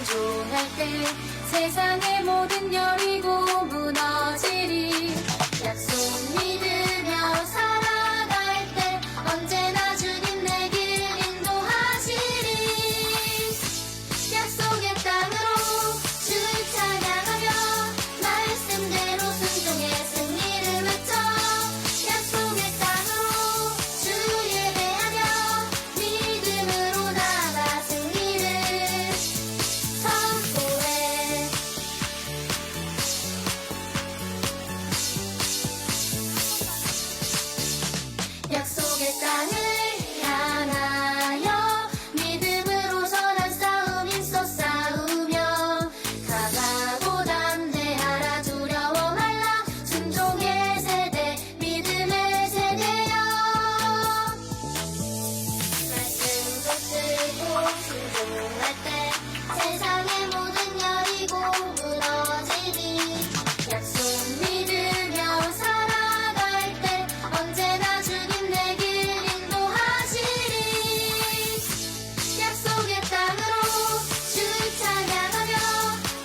순종할 때 세상의 모든 열이고 무너지리. 약속 믿으며 살아갈 때 언제나 주님 내 길 인도하시리. 약속의 땅으로 주 찬양하며 말씀대로 순종의 승리를 외쳐. 약속의 땅으로 주 예배하며 믿음으로 나아가 승리를 선포해. 약속의 땅을 향하여 믿음으로 선한 싸움 힘써 싸우며 강하고 담대하라. 두려워 말라. 순종의 세대 믿음의 세대여. 말씀 붙들고 순종할 때 세상의 모든 열이고 무너지리. 약속 믿으며 살아갈 때 언제나 주님 내 길 인도하시리. 약속의 땅으로 주 찬양하며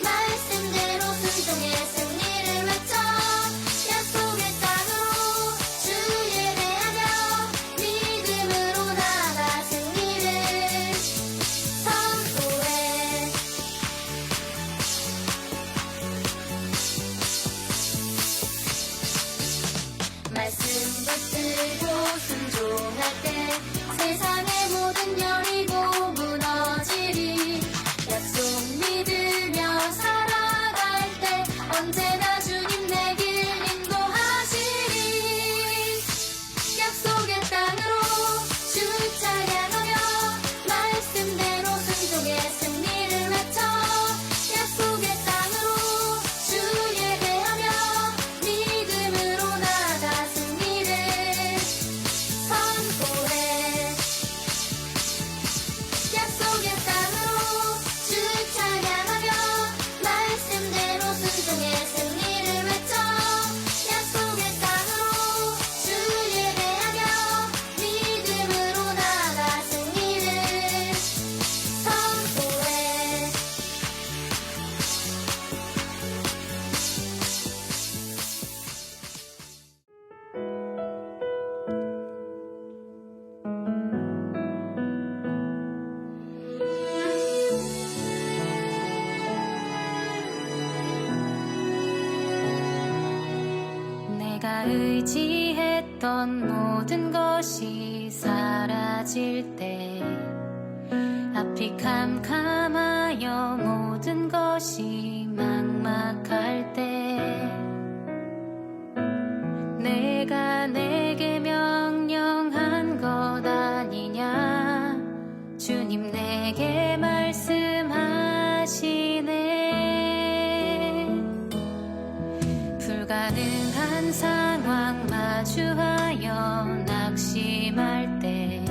말씀대로 순종의 승리를 외쳐. 약속의 땅으로 주 예배하며 믿음으로 나아가 승리를 선포해. 말씀 붙들고 순종할 때 세상의 모든 열이고 무너지리. 약속 믿으며 살아갈 때 언제나 주님 내 길 인도하시리. 약속의 땅으로 주 찬양하며 말씀대로 순종의 승리를 외쳐. 약속의 땅으로 주 예배하며 믿음으로 나아가 승리를 선포해. 약속의 땅으로 주 찬양하며 말씀대로 순종의 승리를 외쳐. 약속의 땅으로 주 예배하며 믿음으로 나아가 승리를 선포해. 내가 의지했던 모든 것이 사라질 때, 앞이 캄캄하여 모든 것이 막막할 때, 내가 내게 명령한 것 아니냐. 주님 내게 말씀하시네. 불가능한 상황 마주하여 낙심할 때,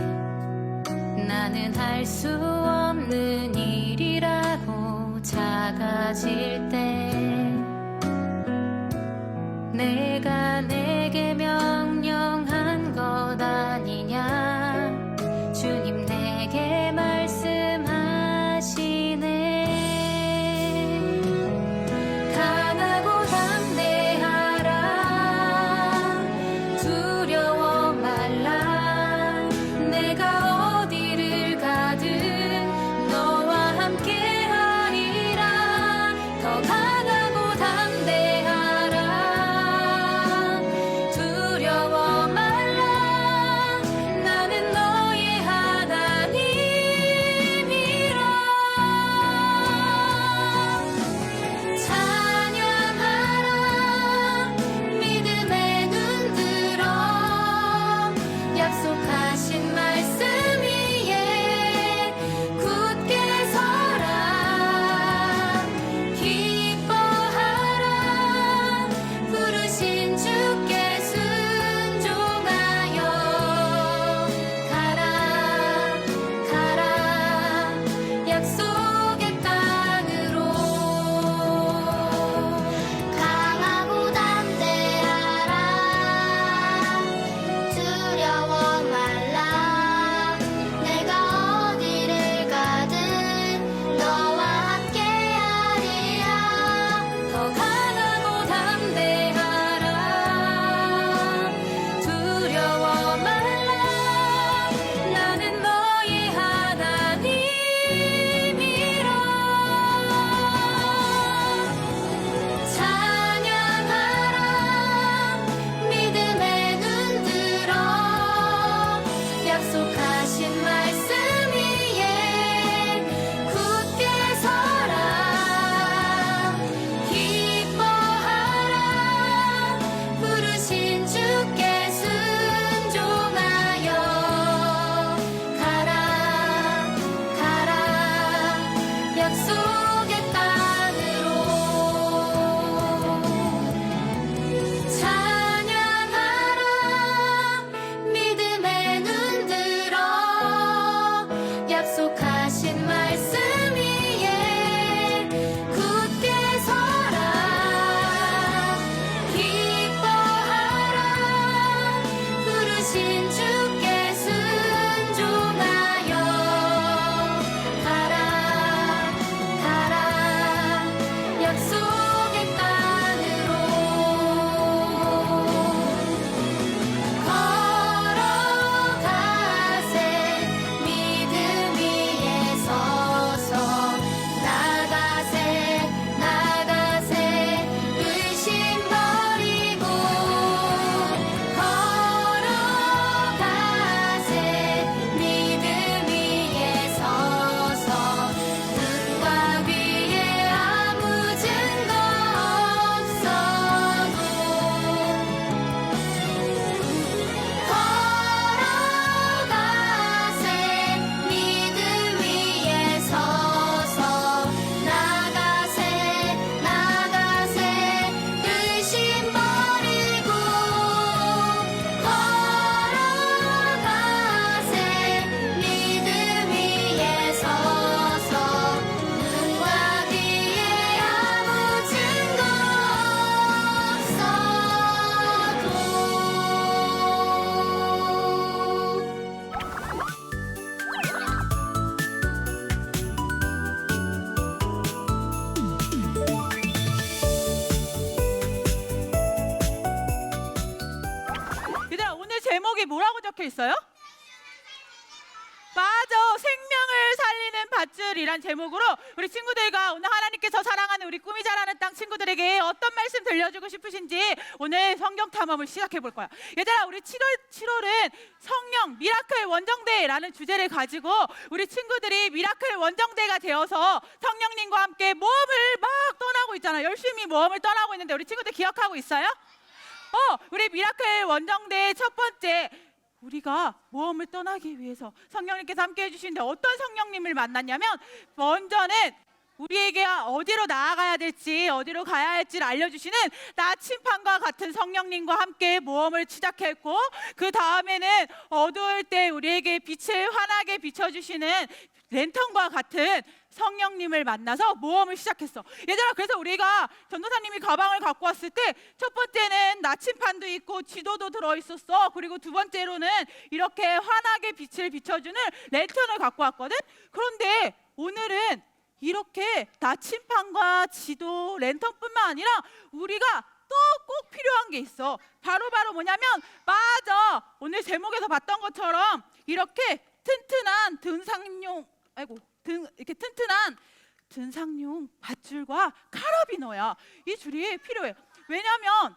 나는 할 수 없는 일이라고 작아질 때, 내가 내게 명령한 것 아니냐. 주님 내게 말씀하시네. 강하고 담대하라. 두려워 말라. 내가 어디를 가든 너와 함께 하리라. 더 제목이 뭐라고 적혀 있어요? 맞아, 생명을 살리는 밧줄이란 제목으로 우리 친구들과 오늘 하나님께서 사랑하는 우리 꿈이 자라는 땅 친구들에게 어떤 말씀 들려주고 싶으신지 오늘 성경 탐험을 시작해 볼 거야. 얘들아, 우리 7월은 성령 미라클 원정대라는 주제를 가지고 우리 친구들이 미라클 원정대가 되어서 성령님과 함께 모험을 막 떠나고 있잖아. 열심히 모험을 떠나고 있는데 우리 친구들 기억하고 있어요? 우리 미라클 원정대의 첫 번째, 우리가 모험을 떠나기 위해서 성령님께서 함께 해주시는데 어떤 성령님을 만났냐면, 먼저는 우리에게 어디로 나아가야 될지, 어디로 가야 할지를 알려주시는 나침판과 같은 성령님과 함께 모험을 시작했고, 그 다음에는 어두울 때 우리에게 빛을 환하게 비춰주시는 랜턴과 같은 성령님을 만나서 모험을 시작했어. 얘들아, 그래서 우리가 전도사님이 가방을 갖고 왔을 때 첫 번째는 나침판도 있고 지도도 들어있었어. 그리고 두 번째로는 이렇게 환하게 빛을 비춰주는 랜턴을 갖고 왔거든. 그런데 오늘은 이렇게 나침판과 지도, 랜턴뿐만 아니라 우리가 또 꼭 필요한 게 있어. 바로 뭐냐면, 맞아, 오늘 제목에서 봤던 것처럼 이렇게 튼튼한 이렇게 튼튼한 등산용 밧줄과 카라비너야. 이 줄이 필요해. 왜냐면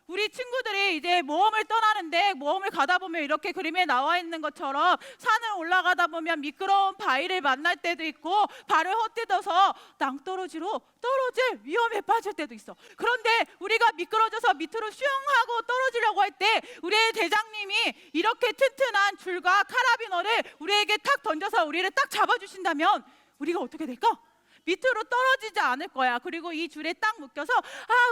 우리 친구들이 이제 모험을 떠나는데, 모험을 가다 보면 이렇게 그림에 나와 있는 것처럼 산을 올라가다 보면 미끄러운 바위를 만날 때도 있고, 발을 헛디뎌서 낭떠러지로 떨어질 위험에 빠질 때도 있어. 그런데 우리가 미끄러져서 밑으로 슝 하고 떨어지려고 할 때 우리의 대장님이 이렇게 튼튼한 줄과 카라비너를 우리에게 탁 던져서 우리를 딱 잡아주신다면 우리가 어떻게 될까? 밑으로 떨어지지 않을 거야. 그리고 이 줄에 딱 묶여서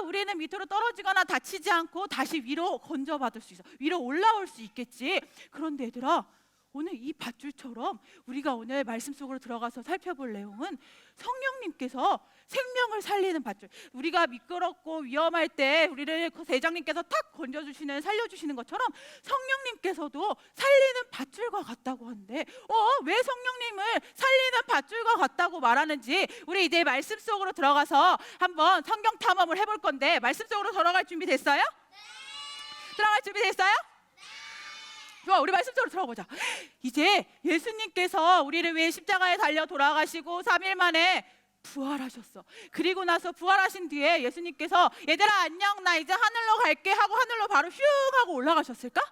우리는 밑으로 떨어지거나 다치지 않고 다시 위로 건져받을 수 있어. 위로 올라올 수 있겠지. 그런데 얘들아, 오늘 이 밧줄처럼 우리가 오늘 말씀 속으로 들어가서 살펴볼 내용은 성령님께서 생명을 살리는 밧줄, 우리가 미끄럽고 위험할 때 우리를 그 대장님께서 탁 건져주시는, 살려주시는 것처럼 성령님께서도 살리는 밧줄과 같다고 하는데, 왜 성령님을 살리는 밧줄과 같다고 말하는지 우리 이제 말씀 속으로 들어가서 한번 성경 탐험을 해볼 건데, 말씀 속으로 들어갈 준비 됐어요? 네. 들어갈 준비 됐어요? 좋아, 우리 말씀 속으로 들어보자. 이제 예수님께서 우리를 위해 십자가에 달려 돌아가시고 3일 만에 부활하셨어. 그리고 나서 부활하신 뒤에 예수님께서 얘들아 안녕, 나 이제 하늘로 갈게 하고 하늘로 바로 슝 하고 올라가셨을까?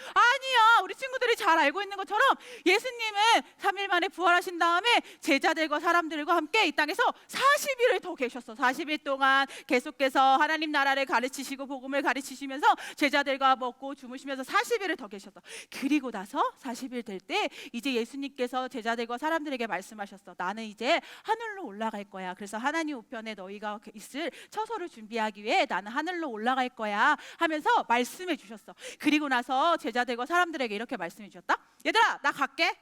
아니야. 우리 친구들이 잘 알고 있는 것처럼 예수님은 3일 만에 부활하신 다음에 제자들과 사람들과 함께 이 땅에서 40일을 더 계셨어. 40일 동안 계속해서 하나님 나라를 가르치시고 복음을 가르치시면서 제자들과 먹고 주무시면서 40일을 더 계셨어. 그리고 나서 40일 될 때 이제 예수님께서 제자들과 사람들에게 말씀하셨어. 나는 이제 하늘로 올라갈 거야. 그래서 하나님 우편에 너희가 있을 처소를 준비하기 위해 나는 하늘로 올라갈 거야 하면서 말씀해 주셨어. 그리고 나서 제자들과 사람들에게 이렇게 말씀해 주셨다. 얘들아, 나 갈게.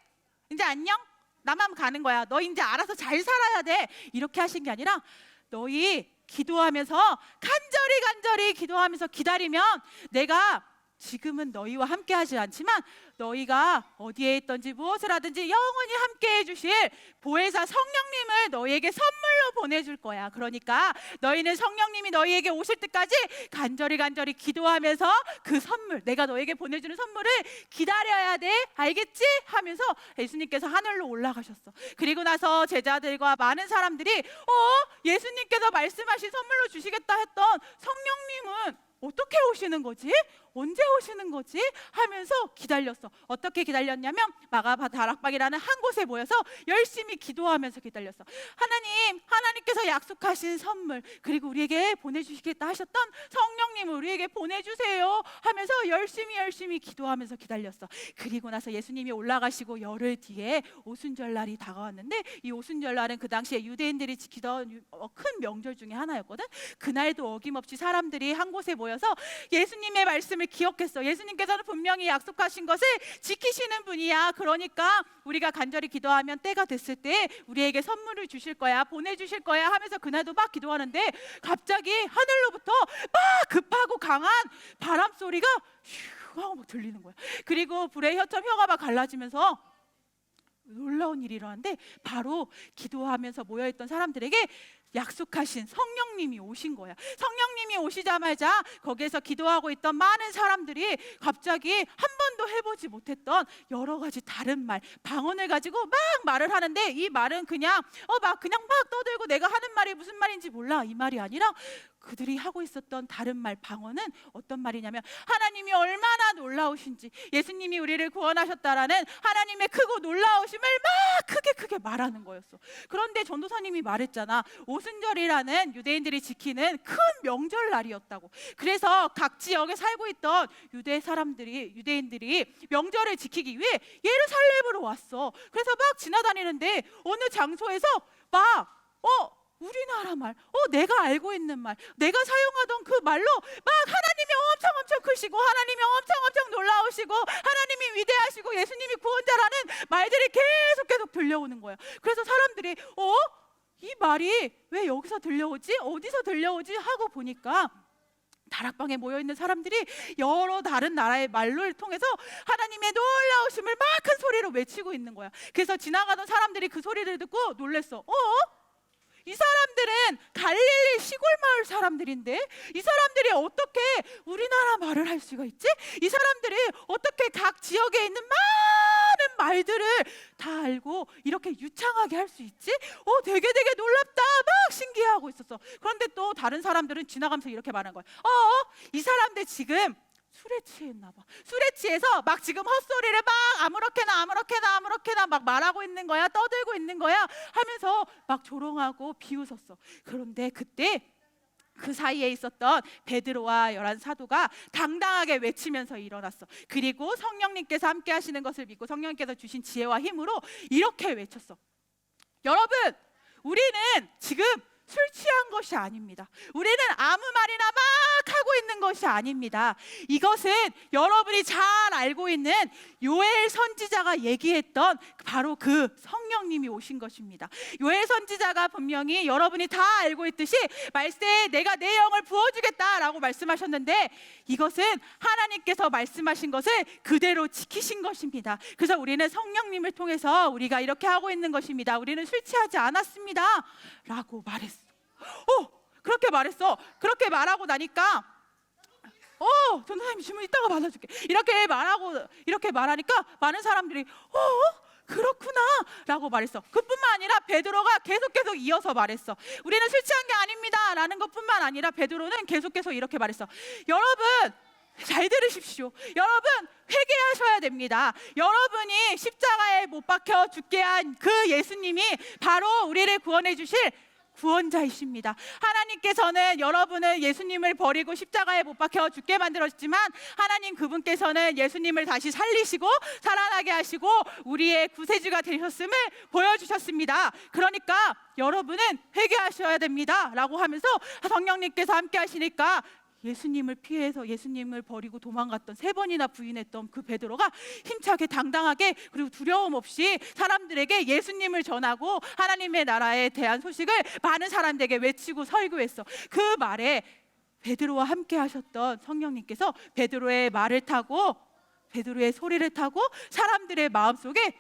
이제 안녕. 나만 가는 거야. 너 이제 알아서 잘 살아야 돼. 이렇게 하신 게 아니라, 너희 기도하면서 간절히 기도하면서 기다리면 내가 지금은 너희와 함께 하지 않지만 너희가 어디에 있든지 무엇을 하든지 영원히 함께 해주실 보혜사 성령님을 너희에게 선물로 보내줄 거야. 그러니까 너희는 성령님이 너희에게 오실 때까지 간절히 기도하면서 그 선물, 내가 너희에게 보내주는 선물을 기다려야 돼. 알겠지? 하면서 예수님께서 하늘로 올라가셨어. 그리고 나서 제자들과 많은 사람들이 예수님께서 말씀하신 선물로 주시겠다 했던 성령님은 어떻게 오시는 거지? 언제 오시는 거지? 하면서 기다렸어. 어떻게 기다렸냐면 마가 다락방이라는 한 곳에 모여서 열심히 기도하면서 기다렸어. 하나님께서 약속하신 선물, 그리고 우리에게 보내주시겠다 하셨던 성령님을 우리에게 보내주세요 하면서 열심히 기도하면서 기다렸어. 그리고 나서 예수님이 올라가시고 열흘 뒤에 오순절날이 다가왔는데, 이 오순절날은 그 당시에 유대인들이 지키던 큰 명절 중에 하나였거든. 그날도 어김없이 사람들이 한 곳에 모여서 예수님의 말씀을 기억했어. 예수님께서는 분명히 약속하신 것을 지키시는 분이야. 그러니까 우리가 간절히 기도하면 때가 됐을 때 우리에게 선물을 주실 거야, 보내주실 거야 하면서 그날도 막 기도하는데, 갑자기 하늘로부터 막 급하고 강한 바람 소리가 슈 하고 막 들리는 거야. 그리고 불의 혀처럼 혀가 막 갈라지면서 놀라운 일이 일어났는데, 바로 기도하면서 모여있던 사람들에게 약속하신 성령님이 오신 거야. 성령님이 성령님이 오시자마자 거기에서 기도하고 있던 많은 사람들이 갑자기 한 번도 해보지 못했던 여러 가지 다른 말, 방언을 가지고 막 말을 하는데, 이 말은 그냥 막 떠들고 내가 하는 말이 무슨 말인지 몰라, 이 말이 아니라 그들이 하고 있었던 다른 말, 방언은 어떤 말이냐면 하나님이 얼마나 놀라우신지, 예수님이 우리를 구원하셨다라는 하나님의 크고 놀라우심을 막 크게 말하는 거였어. 그런데 전도사님이 말했잖아, 오순절이라는 유대인들이 지키는 큰 명절날이었다고. 그래서 각 지역에 살고 있던 유대인들이 명절을 지키기 위해 예루살렘으로 왔어. 그래서 막 지나다니는데 어느 장소에서 우리나라 말, 내가 알고 있는 말, 내가 사용하던 그 말로 막 하나님이 엄청 크시고, 하나님이 엄청 놀라우시고, 하나님이 위대하시고, 예수님이 구원자라는 말들이 계속 들려오는 거야. 그래서 사람들이 이 말이 왜 여기서 들려오지? 어디서 들려오지? 하고 보니까 다락방에 모여있는 사람들이 여러 다른 나라의 말을 통해서 하나님의 놀라우심을 막 큰 소리로 외치고 있는 거야. 그래서 지나가던 사람들이 그 소리를 듣고 놀랬어. 이 사람들은 갈릴리 시골 마을 사람들인데 이 사람들이 어떻게 우리나라 말을 할 수가 있지? 이 사람들이 어떻게 각 지역에 있는 많은 말들을 다 알고 이렇게 유창하게 할 수 있지? 되게 놀랍다, 막 신기해하고 있었어. 그런데 또 다른 사람들은 지나가면서 이렇게 말하는 거야. 이 사람들 지금 술에 취했나 봐. 술에 취해서 막 지금 헛소리를 막 아무렇게나 막 말하고 있는 거야, 떠들고 있는 거야 하면서 막 조롱하고 비웃었어. 그런데 그때 그 사이에 있었던 베드로와 11 사도가 당당하게 외치면서 일어났어. 그리고 성령님께서 함께 하시는 것을 믿고 성령님께서 주신 지혜와 힘으로 이렇게 외쳤어. 여러분, 우리는 지금 술 취한 것이 아닙니다. 우리는 아무 말이나 막 하고 있는 것이 아닙니다. 이것은 여러분이 잘 알고 있는 요엘 선지자가 얘기했던 바로 그 성령님이 오신 것입니다. 요엘 선지자가 분명히 여러분이 다 알고 있듯이 말세에 내가 내 영을 부어주겠다라고 말씀하셨는데, 이것은 하나님께서 말씀하신 것을 그대로 지키신 것입니다. 그래서 우리는 성령님을 통해서 우리가 이렇게 하고 있는 것입니다. 우리는 술 취하지 않았습니다 라고 말했어. 그렇게 말했어. 그렇게 말하고 나니까 전도사님 질문 이따가 받아줄게, 이렇게 말하니까 많은 사람들이 그렇구나 라고 말했어. 그뿐만 아니라 베드로가 계속 이어서 말했어. 우리는 술 취한 게 아닙니다 라는 것뿐만 아니라 베드로는 계속 이렇게 말했어. 여러분 잘 들으십시오. 여러분 회개하셔야 됩니다. 여러분이 십자가에 못 박혀 죽게 한 그 예수님이 바로 우리를 구원해 주실 구원자이십니다. 하나님께서는 여러분을 예수님을 버리고 십자가에 못 박혀 죽게 만들었지만, 하나님 그분께서는 예수님을 다시 살리시고 살아나게 하시고 우리의 구세주가 되셨음을 보여주셨습니다. 그러니까 여러분은 회개하셔야 됩니다 라고 하면서 성령님께서 함께 하시니까 예수님을 피해서 예수님을 버리고 도망갔던, 3번이나 부인했던 그 베드로가 힘차게 당당하게 그리고 두려움 없이 사람들에게 예수님을 전하고 하나님의 나라에 대한 소식을 많은 사람들에게 외치고 설교했어. 그 말에 베드로와 함께 하셨던 성령님께서 베드로의 말을 타고, 베드로의 소리를 타고 사람들의 마음속에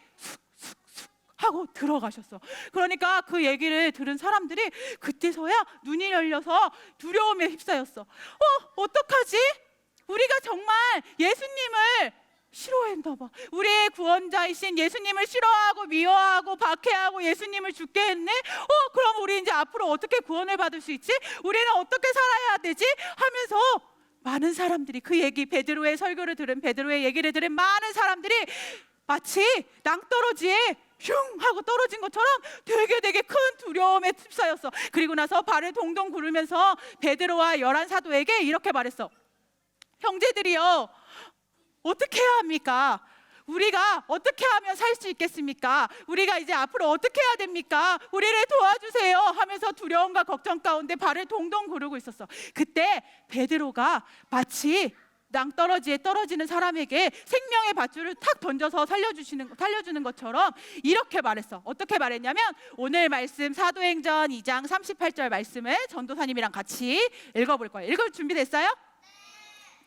하고 들어가셨어. 그러니까 그 얘기를 들은 사람들이 그때서야 눈이 열려서 두려움에 휩싸였어. 어떡하지? 우리가 정말 예수님을 싫어했나 봐. 우리의 구원자이신 예수님을 싫어하고 미워하고 박해하고 예수님을 죽게 했네. 그럼 우리 이제 앞으로 어떻게 구원을 받을 수 있지? 우리는 어떻게 살아야 되지? 하면서 많은 사람들이 그 얘기, 베드로의 설교를 들은, 베드로의 얘기를 들은 많은 사람들이 마치 낭떠러지에 슝 하고 떨어진 것처럼 되게 큰 두려움에 휩싸였어. 그리고 나서 발을 동동 구르면서 베드로와 11 사도에게 이렇게 말했어. 형제들이여, 어떻게 해야 합니까? 우리가 어떻게 하면 살 수 있겠습니까? 우리가 이제 앞으로 어떻게 해야 됩니까? 우리를 도와주세요 하면서 두려움과 걱정 가운데 발을 동동 구르고 있었어. 그때 베드로가 마치 낭떠러지에 떨어지는 사람에게 생명의 밧줄을 탁 던져서 살려주는 것처럼 이렇게 말했어. 어떻게 말했냐면, 오늘 말씀 사도행전 2장 38절 말씀을 전도사님이랑 같이 읽어볼 거예요. 읽을 준비됐어요?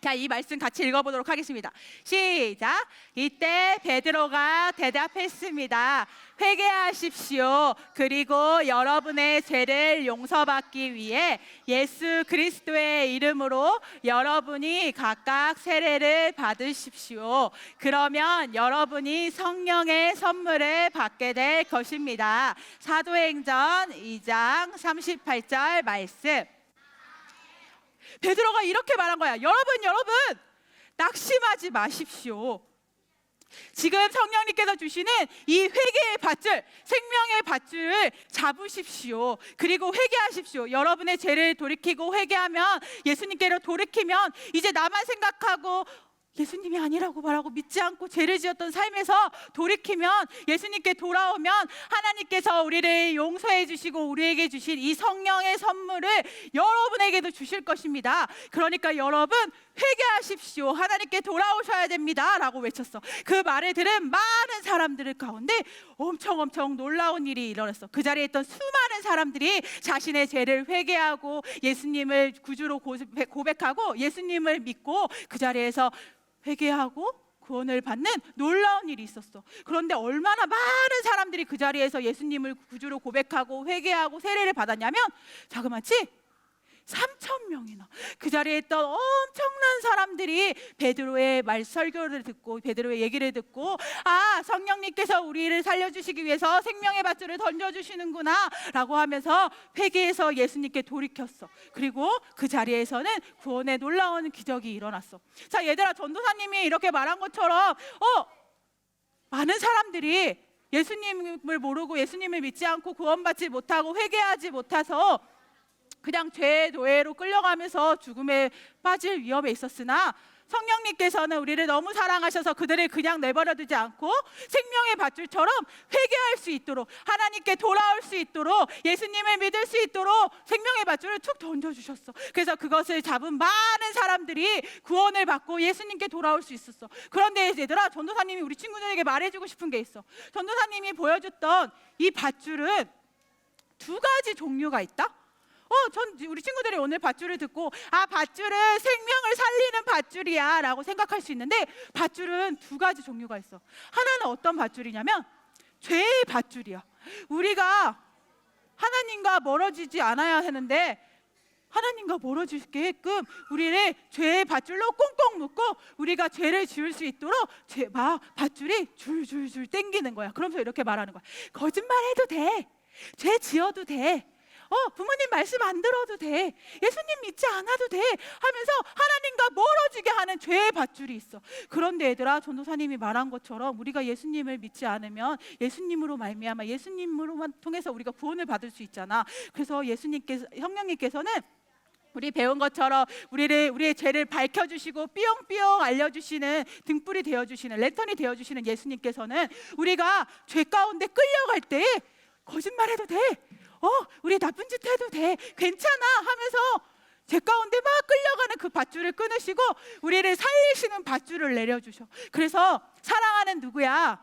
자, 이 말씀 같이 읽어보도록 하겠습니다. 시작. 이때 베드로가 대답했습니다. 회개하십시오. 그리고 여러분의 죄를 용서받기 위해 예수 그리스도의 이름으로 여러분이 각각 세례를 받으십시오. 그러면 여러분이 성령의 선물을 받게 될 것입니다. 사도행전 2장 38절 말씀. 베드로가 이렇게 말한 거야. 여러분 낙심하지 마십시오. 지금 성령님께서 주시는 이 회개의 밧줄, 생명의 밧줄을 잡으십시오. 그리고 회개하십시오. 여러분의 죄를 돌이키고 회개하면, 예수님께로 돌이키면 이제 나만 생각하고 예수님이 아니라고 말하고 믿지 않고 죄를 지었던 삶에서 돌이키면, 예수님께 돌아오면 하나님께서 우리를 용서해 주시고 우리에게 주신 이 성령의 선물을 여러분에게도 주실 것입니다. 그러니까 여러분 회개하십시오. 하나님께 돌아오셔야 됩니다 라고 외쳤어. 그 말을 들은 많은 사람들 가운데 엄청 놀라운 일이 일어났어. 그 자리에 있던 수많은 사람들이 자신의 죄를 회개하고 예수님을 구주로 고백하고 예수님을 믿고 그 자리에서 회개하고 구원을 받는 놀라운 일이 있었어. 그런데 얼마나 많은 사람들이 그 자리에서 예수님을 구주로 고백하고 회개하고 세례를 받았냐면 자그마치 3,000명이나 그 자리에 있던 엄청난 사람들이 베드로의 설교를 듣고 베드로의 얘기를 듣고, 아, 성령님께서 우리를 살려주시기 위해서 생명의 밧줄을 던져주시는구나 라고 하면서 회개해서 예수님께 돌이켰어. 그리고 그 자리에서는 구원의 놀라운 기적이 일어났어. 자, 얘들아, 전도사님이 이렇게 말한 것처럼 많은 사람들이 예수님을 모르고 예수님을 믿지 않고 구원받지 못하고 회개하지 못해서 그냥 죄의 노예로 끌려가면서 죽음에 빠질 위험에 있었으나, 성령님께서는 우리를 너무 사랑하셔서 그들을 그냥 내버려 두지 않고 생명의 밧줄처럼 회개할 수 있도록, 하나님께 돌아올 수 있도록, 예수님을 믿을 수 있도록 생명의 밧줄을 툭 던져주셨어. 그래서 그것을 잡은 많은 사람들이 구원을 받고 예수님께 돌아올 수 있었어. 그런데 얘들아, 전도사님이 우리 친구들에게 말해주고 싶은 게 있어. 전도사님이 보여줬던 이 밧줄은 두 가지 종류가 있다. 우리 친구들이 오늘 밧줄을 듣고, 아, 밧줄은 생명을 살리는 밧줄이야 라고 생각할 수 있는데, 밧줄은 두 가지 종류가 있어. 하나는 어떤 밧줄이냐면 죄의 밧줄이야. 우리가 하나님과 멀어지지 않아야 하는데 하나님과 멀어지게끔 우리를 죄의 밧줄로 꽁꽁 묶고 우리가 죄를 지을 수 있도록 밧줄이 줄줄줄 당기는 거야. 그러면서 이렇게 말하는 거야. 거짓말해도 돼. 죄 지어도 돼. 부모님 말씀 안 들어도 돼. 예수님 믿지 않아도 돼 하면서 하나님과 멀어지게 하는 죄의 밧줄이 있어. 그런데 얘들아, 전도사님이 말한 것처럼 우리가 예수님을 믿지 않으면 예수님으로 말미암아 예수님으로만 통해서 우리가 구원을 받을 수 있잖아. 그래서 성령님께서는 우리 배운 것처럼 우리의 죄를 밝혀주시고 삐용삐용 알려주시는, 등불이 되어주시는, 랜턴이 되어주시는 예수님께서는 우리가 죄 가운데 끌려갈 때 거짓말해도 돼. 우리 나쁜 짓 해도 돼. 괜찮아 하면서 죄 가운데 막 끌려가는 그 밧줄을 끊으시고 우리를 살리시는 밧줄을 내려주셔. 그래서 사랑하는 누구야?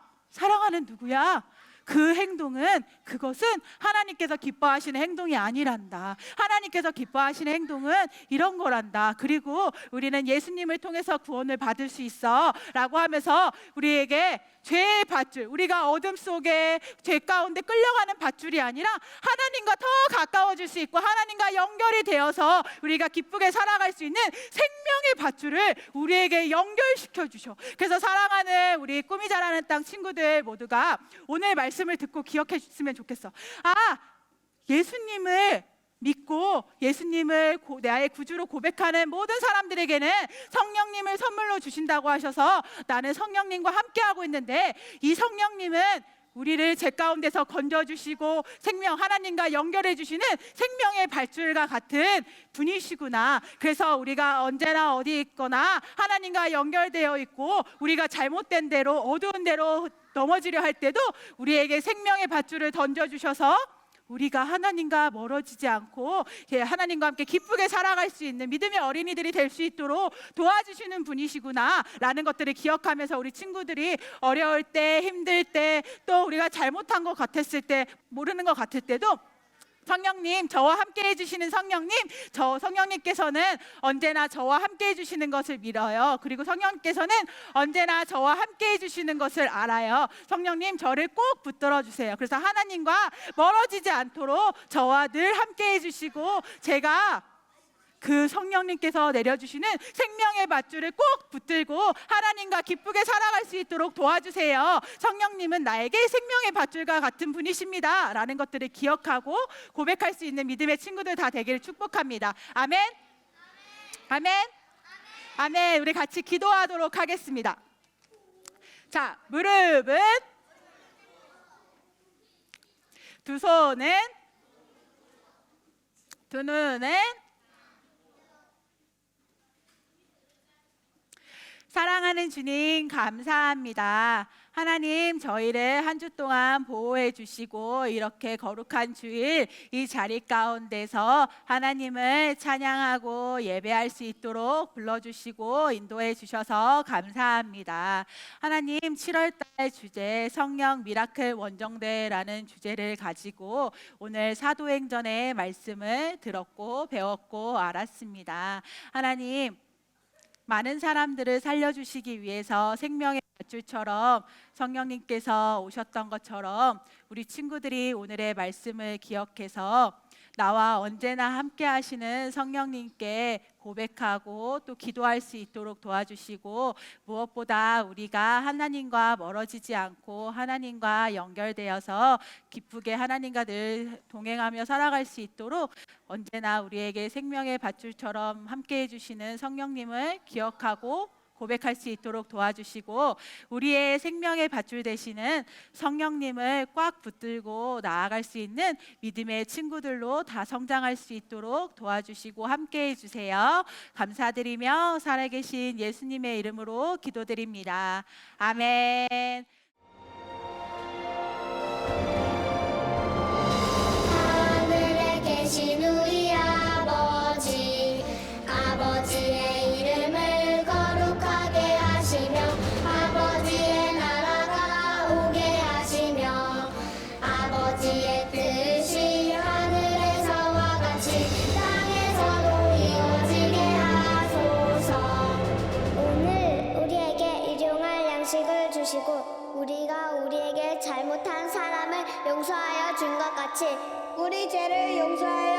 그 행동은, 그것은 하나님께서 기뻐하시는 행동이 아니란다. 하나님께서 기뻐하시는 행동은 이런 거란다. 그리고 우리는 예수님을 통해서 구원을 받을 수 있어 라고 하면서 우리에게 죄의 밧줄, 우리가 어둠 속에 죄 가운데 끌려가는 밧줄이 아니라 하나님과 더 가까워질 수 있고 하나님과 연결이 되어서 우리가 기쁘게 살아갈 수 있는 생명의 밧줄을 우리에게 연결시켜 주셔. 그래서 사랑하는 우리 꿈이 자라는 땅 친구들 모두가 오늘 말씀을 듣고 기억해 줬으면 좋겠어. 아, 예수님을 믿고 예수님을 나의 구주로 고백하는 모든 사람들에게는 성령님을 선물로 주신다고 하셔서 나는 성령님과 함께하고 있는데, 이 성령님은 우리를 죄 가운데서 건져주시고 하나님과 연결해 주시는 생명의 밧줄과 같은 분이시구나. 그래서 우리가 언제나 어디 있거나 하나님과 연결되어 있고 우리가 잘못된 대로 어두운 대로 넘어지려 할 때도 우리에게 생명의 밧줄을 던져주셔서 우리가 하나님과 멀어지지 않고 하나님과 함께 기쁘게 살아갈 수 있는 믿음의 어린이들이 될 수 있도록 도와주시는 분이시구나 라는 것들을 기억하면서 우리 친구들이 어려울 때, 힘들 때, 또 우리가 잘못한 것 같았을 때, 모르는 것 같을 때도 성령님, 저와 함께 해주시는 성령님, 성령님께서는 언제나 저와 함께 해주시는 것을 믿어요. 그리고 성령님께서는 언제나 저와 함께 해주시는 것을 알아요. 성령님, 저를 꼭 붙들어 주세요. 그래서 하나님과 멀어지지 않도록 저와 늘 함께 해주시고, 제가 그 성령님께서 내려주시는 생명의 밧줄을 꼭 붙들고 하나님과 기쁘게 살아갈 수 있도록 도와주세요. 성령님은 나에게 생명의 밧줄과 같은 분이십니다 라는 것들을 기억하고 고백할 수 있는 믿음의 친구들 다 되기를 축복합니다. 아멘. 아멘. 아멘. 우리 같이 기도하도록 하겠습니다. 자, 무릎은, 두 손은, 두 눈은, 사랑하는 주님, 감사합니다. 하나님, 저희를 한 주 동안 보호해 주시고 이렇게 거룩한 주일 이 자리 가운데서 하나님을 찬양하고 예배할 수 있도록 불러주시고 인도해 주셔서 감사합니다. 하나님, 7월달 주제 성령 미라클 원정대라는 주제를 가지고 오늘 사도행전의 말씀을 들었고 배웠고 알았습니다. 하나님, 많은 사람들을 살려주시기 위해서 생명의 밧줄처럼 성령님께서 오셨던 것처럼 우리 친구들이 오늘의 말씀을 기억해서 나와 언제나 함께 하시는 성령님께 고백하고 또 기도할 수 있도록 도와주시고, 무엇보다 우리가 하나님과 멀어지지 않고 하나님과 연결되어서 기쁘게 하나님과 늘 동행하며 살아갈 수 있도록 언제나 우리에게 생명의 밧줄처럼 함께 해주시는 성령님을 기억하고 고백할 수 있도록 도와주시고, 우리의 생명의 밧줄 되시는 성령님을 꽉 붙들고 나아갈 수 있는 믿음의 친구들로 다 성장할 수 있도록 도와주시고 함께 해주세요. 감사드리며 살아계신 예수님의 이름으로 기도드립니다. 아멘. 하늘에 계신 우리 아버지, 아버지의 이름을 거룩하게 하시며 아버지의 나라가 오게 하시며 아버지의 뜻이 하늘에서와 같이 땅에서도 이루어지게 하소서. 오늘 우리에게 일용할 양식을 주시고 우리가 우리에게 잘못한 사람을 용서하여 준 것 같이 우리 죄를 용서하여